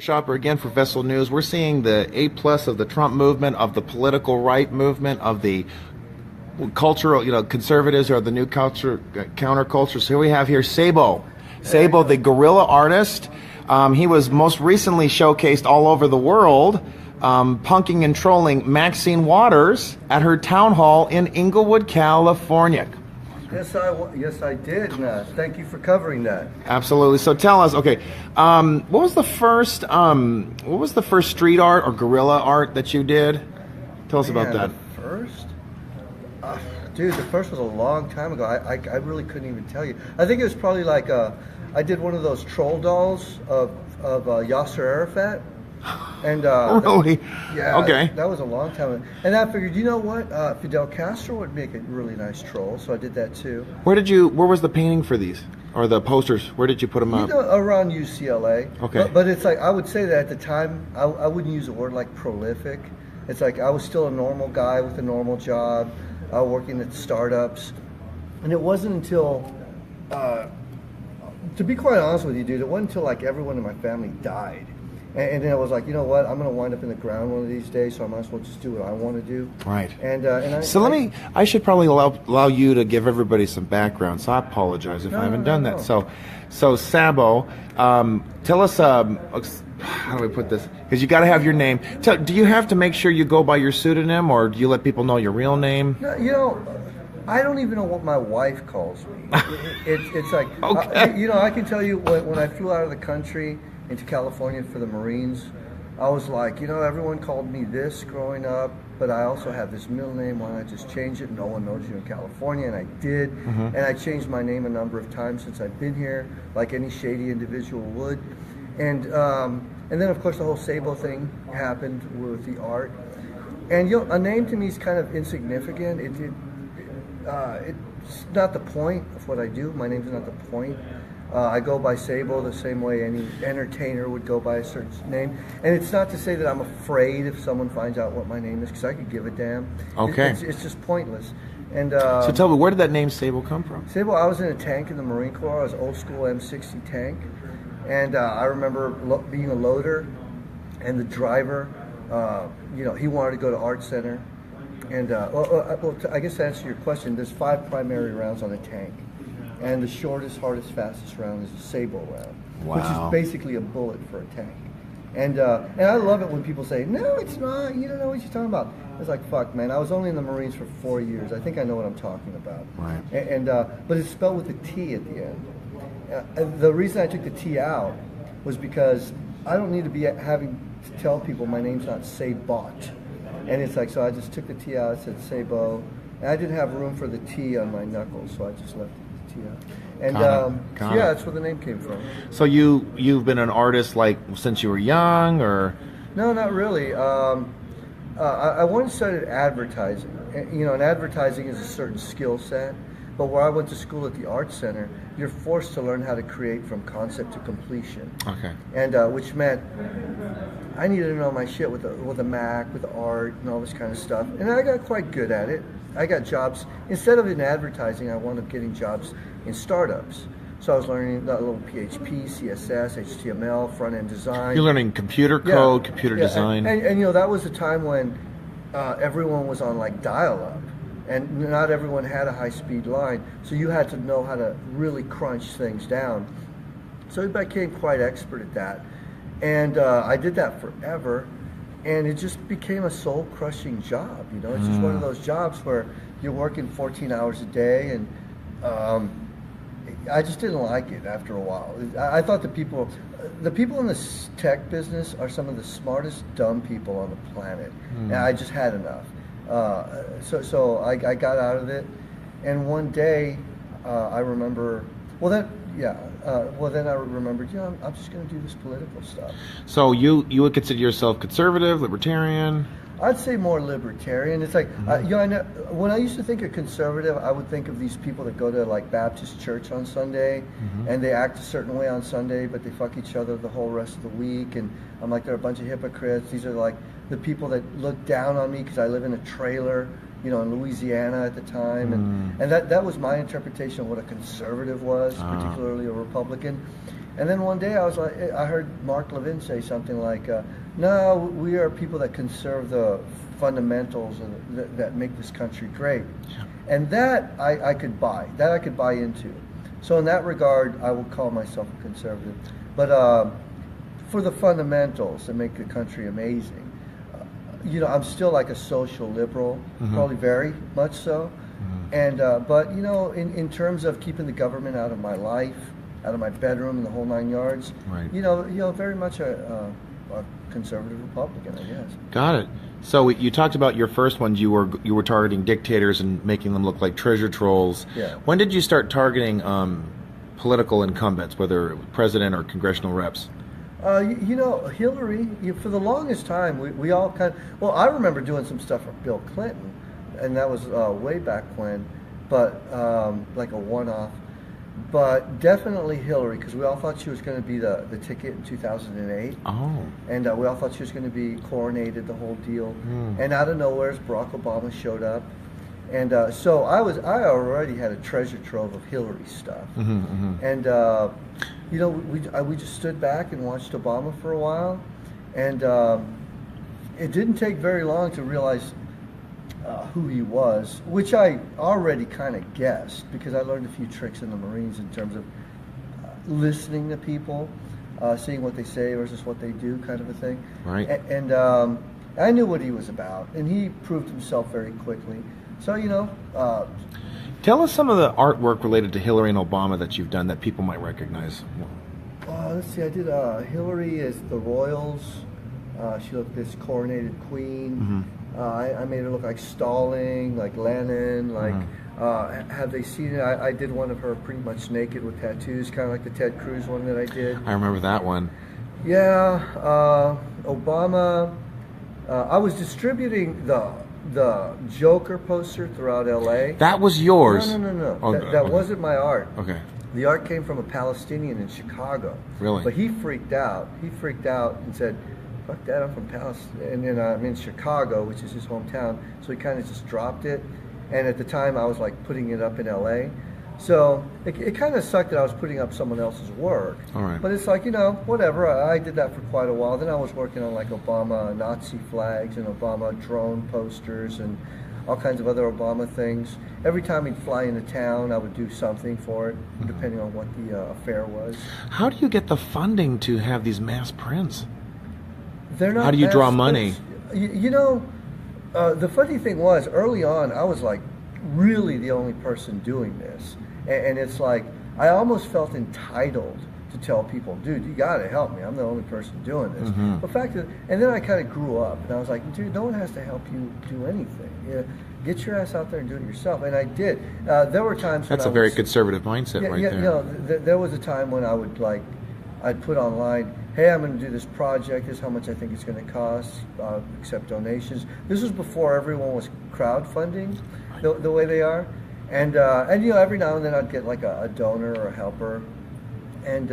Shopper again for Vessel News. We're seeing the A+ of the Trump movement, of the political right movement, of the cultural, conservatives are the new counterculture. So here we have Sabo. Sabo, the guerrilla artist. He was most recently showcased all over the world, punking and trolling Maxine Waters at her town hall in Inglewood, California. Yes, I did. Thank you for covering that. Absolutely. So tell us, okay, what was the first street art or guerrilla art that you did? Tell us about that. The first, dude, the first was a long time ago. I really couldn't even tell you. I think it was probably like I did one of those troll dolls of Yasser Arafat. And really? Yeah. Okay. That was a long time ago. And I figured, you know what? Fidel Castro would make a really nice troll, so I did that too. Where was the painting for these? Or the posters? Where did you put them up? Around UCLA. Okay. But it's like, I would say that at the time, I wouldn't use a word like prolific. It's like I was still a normal guy with a normal job, working at startups. And it wasn't until, to be quite honest with you, dude, it wasn't until like everyone in my family died. And then I was like, you know what? I'm going to wind up in the ground one of these days, so I might as well just do what I want to do. Right. I should probably allow you to give everybody some background. So I apologize if I haven't done that. So Sabo, tell us, how do we put this? Because you got to have your name. Do you have to make sure you go by your pseudonym, or do you let people know your real name? No, I don't even know what my wife calls me. It's like, okay. I can tell you when I flew out of the country into California for the Marines, I was like, everyone called me this growing up, but I also have this middle name. Why not just change it? No one knows you in California, and I did. Mm-hmm. And I changed my name a number of times since I've been here, like any shady individual would. And then of course the whole Sabo thing happened with the art. And a name to me is kind of insignificant. It's not the point of what I do. My name's not the point. I go by Sabo the same way any entertainer would go by a certain name. And it's not to say that I'm afraid if someone finds out what my name is, because I could give a damn. Okay. It's just pointless. And so tell me, where did that name Sabo come from? Sabo, I was in a tank in the Marine Corps. I was old school M60 tank. And I remember being a loader, and the driver, he wanted to go to Art Center. And I guess to answer your question, there's 5 primary rounds on a tank. And the shortest, hardest, fastest round is a Sabo round, wow. Which is basically a bullet for a tank. And I love it when people say, no, it's not, you don't know what you're talking about. It's like, fuck, man, I was only in the Marines for 4 years. I think I know what I'm talking about. Right. But it's spelled with a T at the end. The reason I took the T out was because I don't need to be having to tell people my name's not Sabot. And it's like, so I just took the T out, it said Sabo. And I didn't have room for the T on my knuckles, so I just left it. And that's where the name came from. So you've been an artist since you were young, or? No, not really. I once started advertising. And advertising is a certain skill set. But where I went to school at the Art Center, you're forced to learn how to create from concept to completion. Okay. And which meant I needed to know my shit with a Mac, with art, and all this kind of stuff. And I got quite good at it. I got jobs, instead of in advertising, I wound up getting jobs in startups. So I was learning a little PHP, CSS, HTML, front-end design. You're learning computer code, computer design. And that was a time when everyone was on dial-up. And not everyone had a high-speed line. So you had to know how to really crunch things down. So I became quite expert at that. And I did that forever. And it just became a soul-crushing job, It's just one of those jobs where you're working 14 hours a day, and I just didn't like it after a while. I thought the people in this tech business are some of the smartest dumb people on the planet, and I just had enough. So I got out of it, and one day I remember. Then I remembered, I'm just going to do this political stuff. So you would consider yourself conservative, libertarian? I'd say more libertarian. It's like, when I used to think of conservative, I would think of these people that go to Baptist church on Sunday, and they act a certain way on Sunday, but they fuck each other the whole rest of the week. And I'm like, they're a bunch of hypocrites. These are the people that look down on me because I live in a trailer, in Louisiana at the time. And that was my interpretation of what a conservative was, particularly a Republican. And then one day I heard Mark Levin say something like, no, we are people that conserve the fundamentals that make this country great. Yeah. And that I could buy. That I could buy into. So in that regard, I will call myself a conservative. But for the fundamentals that make the country amazing, I'm still like a social liberal, probably very much so. And but in terms of keeping the government out of my life, out of my bedroom, and the whole 9 yards, right. Very much a conservative Republican, I guess. Got it. So you talked about your first ones. You were targeting dictators and making them look like treasure trolls. Yeah. When did you start targeting political incumbents, whether president or congressional reps? Hillary. For the longest time, we all I remember doing some stuff for Bill Clinton, and that was way back when, but like a one-off. But definitely Hillary, because we all thought she was going to be the ticket in 2008. Oh. And we all thought she was going to be coronated, the whole deal. And out of nowhere, Barack Obama showed up. And so I already had a treasure trove of Hillary stuff. And, we just stood back and watched Obama for a while. And it didn't take very long to realize who he was, which I already kind of guessed because I learned a few tricks in the Marines in terms of listening to people, seeing what they say versus what they do, kind of a thing. Right. And I knew what he was about, and he proved himself very quickly. So, tell us some of the artwork related to Hillary and Obama that you've done that people might recognize. Let's see, I did Hillary as the Royals. She looked this coronated queen. I made her look like Stalin, like Lenin, like have they seen it? I did one of her pretty much naked with tattoos, kind of like the Ted Cruz one that I did. I remember that one. Yeah, Obama. I was distributing the Joker poster throughout LA. That was yours? No. Oh, that wasn't my art. Okay. The art came from a Palestinian in Chicago. Really? But he freaked out. He freaked out and said, fuck that, I'm from Palestine, and I'm in Chicago, which is his hometown, so he kind of just dropped it, and at the time I was like putting it up in LA, so it kind of sucked that I was putting up someone else's work. All right. But it's like, whatever, I did that for quite a while. Then I was working on like Obama Nazi flags and Obama drone posters and all kinds of other Obama things. Every time he'd fly into town, I would do something for it, depending on what the affair was. How do you get the funding to have these mass prints? They're not. How do you draw money? The funny thing was, early on, I was like really the only person doing this, and it's like I almost felt entitled to tell people, dude, you got to help me. I'm the only person doing this. The fact that, and then I kind of grew up, and I was like, dude, no one has to help you do anything. Get your ass out there and do it yourself. And I did. There were times. That's a very conservative mindset, right there. There was a time when I would I'd put online, hey, I'm going to do this project. This is how much I think it's going to cost. Accept donations. This was before everyone was crowdfunding the way they are, and every now and then I'd get like a donor or a helper, and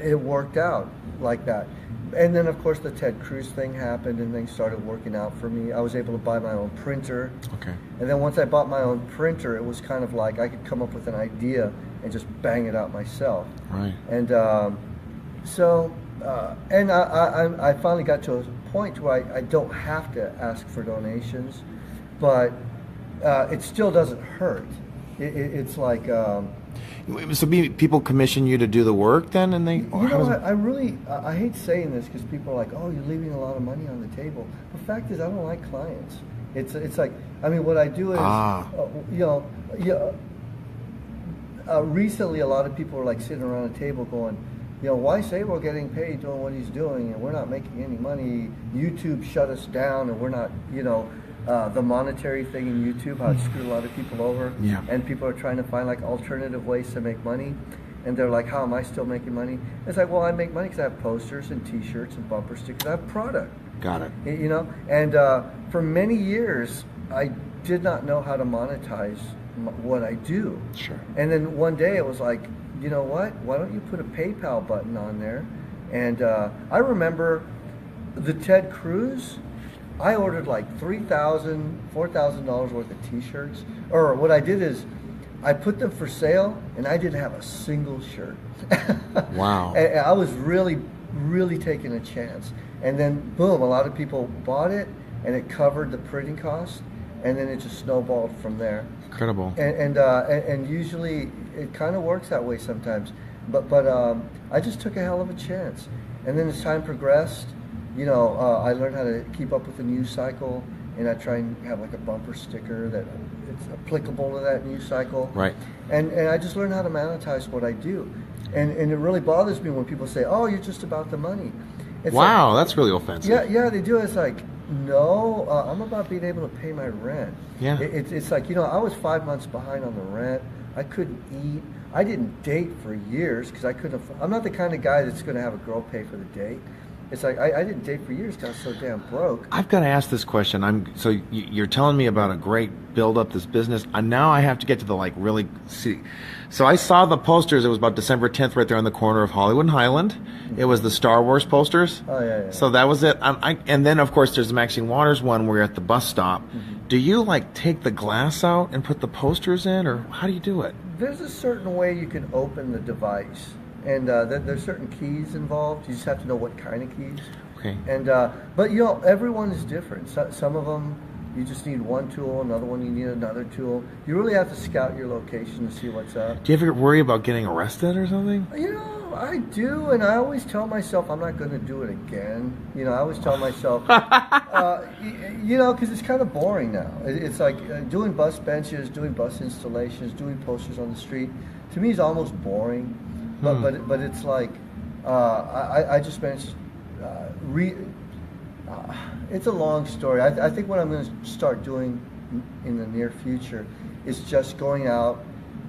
it worked out like that. And then of course the Ted Cruz thing happened, and things started working out for me. I was able to buy my own printer. Okay. And then once I bought my own printer, it was kind of like I could come up with an idea and just bang it out myself. Right. And I finally got to a point where I don't have to ask for donations, but it still doesn't hurt. It's like. So people commission you to do the work then, and they. I hate saying this because people are like, "Oh, you're leaving a lot of money on the table." The fact is, I don't like clients. It's like, I mean, what I do is, recently a lot of people are like sitting around a table going, why is Sabo getting paid doing what he's doing and we're not making any money? YouTube shut us down and we're not, the monetary thing in YouTube, how it screwed a lot of people over. Yeah. And people are trying to find like alternative ways to make money. And they're like, how am I still making money? It's like, well, I make money because I have posters and T-shirts and bumper stickers. I have product. Got it. And for many years, I did not know how to monetize what I do. Sure. And then one day it was like, you know what? Why don't you put a PayPal button on there? And I remember the Ted Cruz. I ordered like $3,000, $4,000 worth of T-shirts. Or what I did is, I put them for sale, and I didn't have a single shirt. Wow. And I was really, really taking a chance. And then, boom, a lot of people bought it, and it covered the printing cost, and then it just snowballed from there. Incredible. And usually it kind of works that way sometimes. But I just took a hell of a chance. And then as time progressed, I learned how to keep up with the news cycle, and I try and have like a bumper sticker that it's applicable to that news cycle. Right. And I just learned how to monetize what I do. And it really bothers me when people say, "Oh, you're just about the money." It's Wow, that's really offensive. Yeah, they do. It's like, no, I'm about being able to pay my rent. Yeah. It's like, I was 5 months behind on the rent. I couldn't eat. I didn't date for years because I couldn't. I'm not the kind of guy that's going to have a girl pay for the date. It's like I didn't date for years because I was so damn broke. I've got to ask this question. So you're telling me about a great build up this business, and now I have to get to the really see. So I saw the posters. It was about December 10th, right there on the corner of Hollywood and Highland. It was the Star Wars posters. Oh yeah. So that was it. And then of course there's the Maxine Waters one where you're at the bus stop. Do you take the glass out and put the posters in, or how do you do it? There's a certain way you can open the device. And there's certain keys involved. You just have to know what kind of keys. Okay. And but everyone is different. Some of them you just need one tool, another one you need another tool. You really have to scout your location to see what's up. Do you ever worry about getting arrested or something? I do, and I always tell myself I'm not going to do it again. I always tell myself, because it's kind of boring now. It's like doing bus benches, doing bus installations, doing posters on the street. To me, is almost boring. But it's like I just managed. It's a long story. I think what I'm going to start doing in the near future is just going out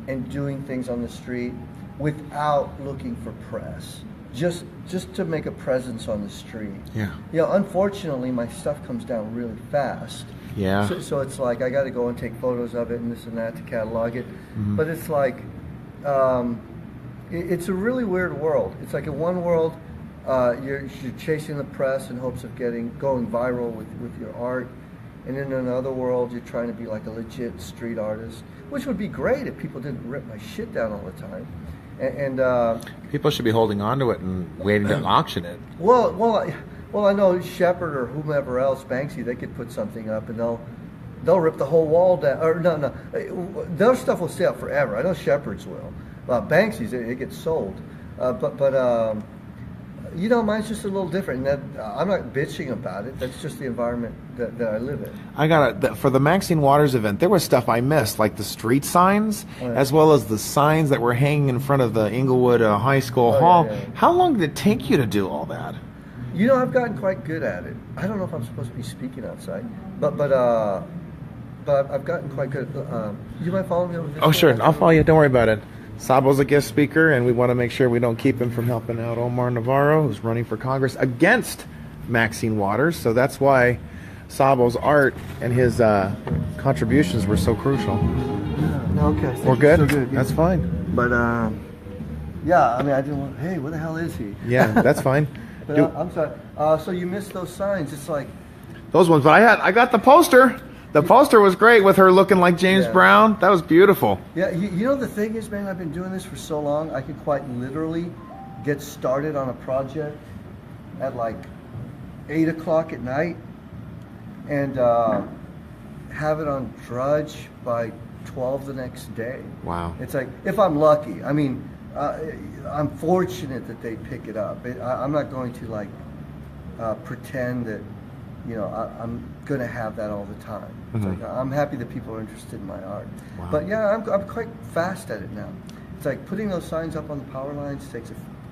and doing things on the street without looking for press. Just to make a presence on the street. Yeah. Unfortunately, my stuff comes down really fast. Yeah. So it's like I got to go and take photos of it and this and that to catalog it. Mm-hmm. But it's like. It's a really weird world. It's like in one world, you're chasing the press in hopes of going viral with your art, and in another world, you're trying to be like a legit street artist, which would be great if people didn't rip my shit down all the time. And people should be holding on to it and waiting to auction it. Well, I know Shepard or whomever else, Banksy, they could put something up and they'll rip the whole wall down. Or no, their stuff will stay up forever. I know Shepard's will. Banksy's, it gets sold, but mine's just a little different. And I'm not bitching about it. That's just the environment that I live in. I got for the Maxine Waters event. There was stuff I missed, like the street signs, as well as the signs that were hanging in front of the Inglewood High School Hall. Yeah. How long did it take you to do all that? I've gotten quite good at it. I don't know if I'm supposed to be speaking outside, but I've gotten quite good. You mind following me over this? Oh, sure. I'll follow you. Don't worry about it. Sabo's a guest speaker, and we want to make sure we don't keep him from helping out Omar Navarro, who's running for Congress against Maxine Waters. So that's why Sabo's art and his contributions were so crucial. Okay. We're good? So good. Yeah. That's fine. But, I didn't want, hey, where the hell is he? Yeah, that's fine. But I'm sorry. So you missed those signs. It's like... Those ones, but I got the poster. The poster was great with her looking like James Brown. That was beautiful. Yeah, the thing is, man, I've been doing this for so long, I could quite literally get started on a project at like 8 o'clock at night and have it on Drudge by 12 the next day. Wow. It's like, if I'm lucky. I mean, I'm fortunate that they pick it up. I'm not going to pretend that I'm going to have that all the time. It's like, I'm happy that people are interested in my art. Wow. But yeah, I'm quite fast at it now. It's like putting those signs up on the power lines takes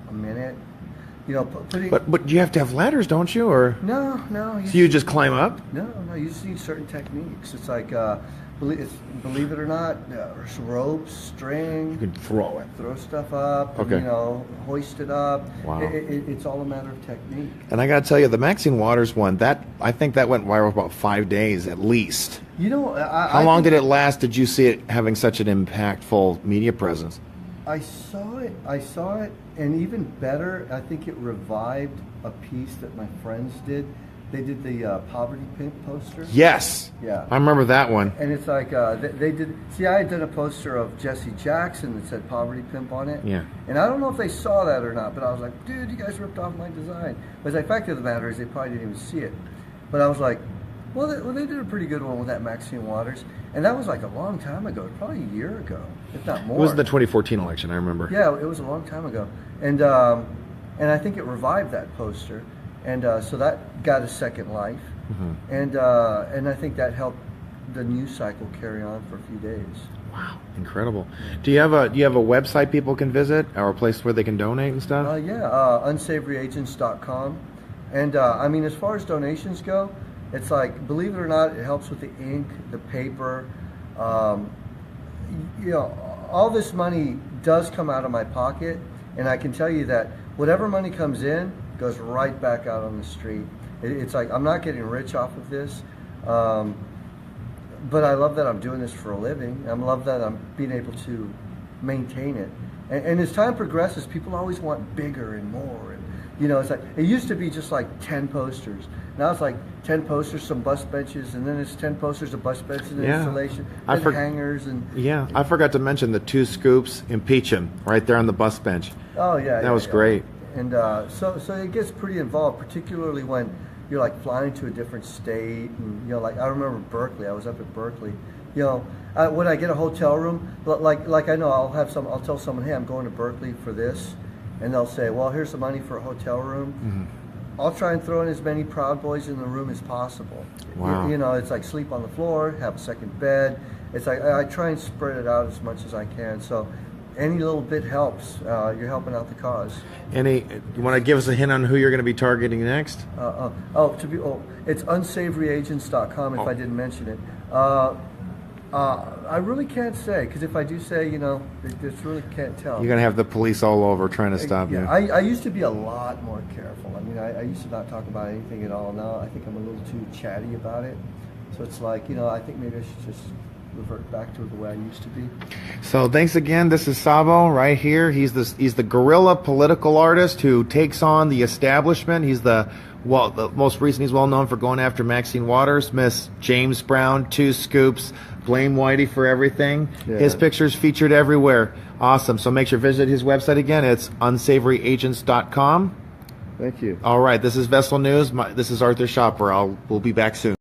a minute. But you have to have ladders, don't you? Or no. So you just climb up? No. You just need certain techniques. It's like believe it or not, there's ropes, string. You can throw stuff up. Okay. And, hoist it up. Wow. It's all a matter of technique. And I got to tell you, the Maxine Waters one, I think that went viral about 5 days at least. How long did it last? Did you see it having such an impactful media presence? I saw it, and even better, I think it revived a piece that my friends did. They did the Poverty Pimp poster. Yes. Yeah. I remember that one. And it's like they did. See, I had done a poster of Jesse Jackson that said "Poverty Pimp" on it. Yeah. And I don't know if they saw that or not, but I was like, "Dude, you guys ripped off my design." But the fact of the matter is, they probably didn't even see it. But I was like, "Well, they did a pretty good one with that Maxine Waters." And that was like a long time ago, probably a year ago, if not more. It was the 2014 election, I remember. Yeah, it was a long time ago, and I think it revived that poster, and so that got a second life, and I think that helped the news cycle carry on for a few days. Wow, incredible. Do you have a website people can visit, or a place where they can donate and stuff? Unsavoryagents.com, and I mean, as far as donations go, it's like, believe it or not, it helps with the ink, the paper. You know, all this money does come out of my pocket, and I can tell you that whatever money comes in goes right back out on the street. It's like, I'm not getting rich off of this, but I love that I'm doing this for a living. I love that I'm being able to maintain it. And as time progresses, people always want bigger and more. And, you know, it's like, it used to be just like 10 posters. Now it's like 10 posters, some bus benches, and then it's 10 posters, a bus bench, and installation, and hangers. And I forgot to mention the 2 scoops, impeach him, right there on the bus bench. Oh, yeah. That was great. And so it gets pretty involved, particularly when you're like flying to a different state. And, you know, like I remember Berkeley. I was up at Berkeley. You know, when I get a hotel room, like I know I'll tell someone, hey, I'm going to Berkeley for this, and they'll say, well, here's the money for a hotel room. I'll try and throw in as many Proud Boys in the room as possible. Wow. You know, it's like sleep on the floor, have a second bed. It's like I try and spread it out as much as I can. So any little bit helps. You're helping out the cause. You want to give us a hint on who you're going to be targeting next? It's unsavoryagents.com if I didn't mention it. I really can't say, because if I do say, you know, just really can't tell. You're going to have the police all over trying to stop you. I used to be a lot more careful. I mean, I used to not talk about anything at all. Now I think I'm a little too chatty about it. So it's like, you know, I think maybe I should just revert back to the way I used to be. So thanks again. This is Sabo right here. He's the guerrilla political artist who takes on the establishment. He's the most recent, he's well known for going after Maxine Waters, Miss James Brown, 2 scoops, blame Whitey for everything. Yeah. His picture's featured everywhere. Awesome. So make sure to visit his website again. It's unsavoryagents.com. Thank you. All right. This is Vessel News. This is Arthur Shopper. We'll be back soon.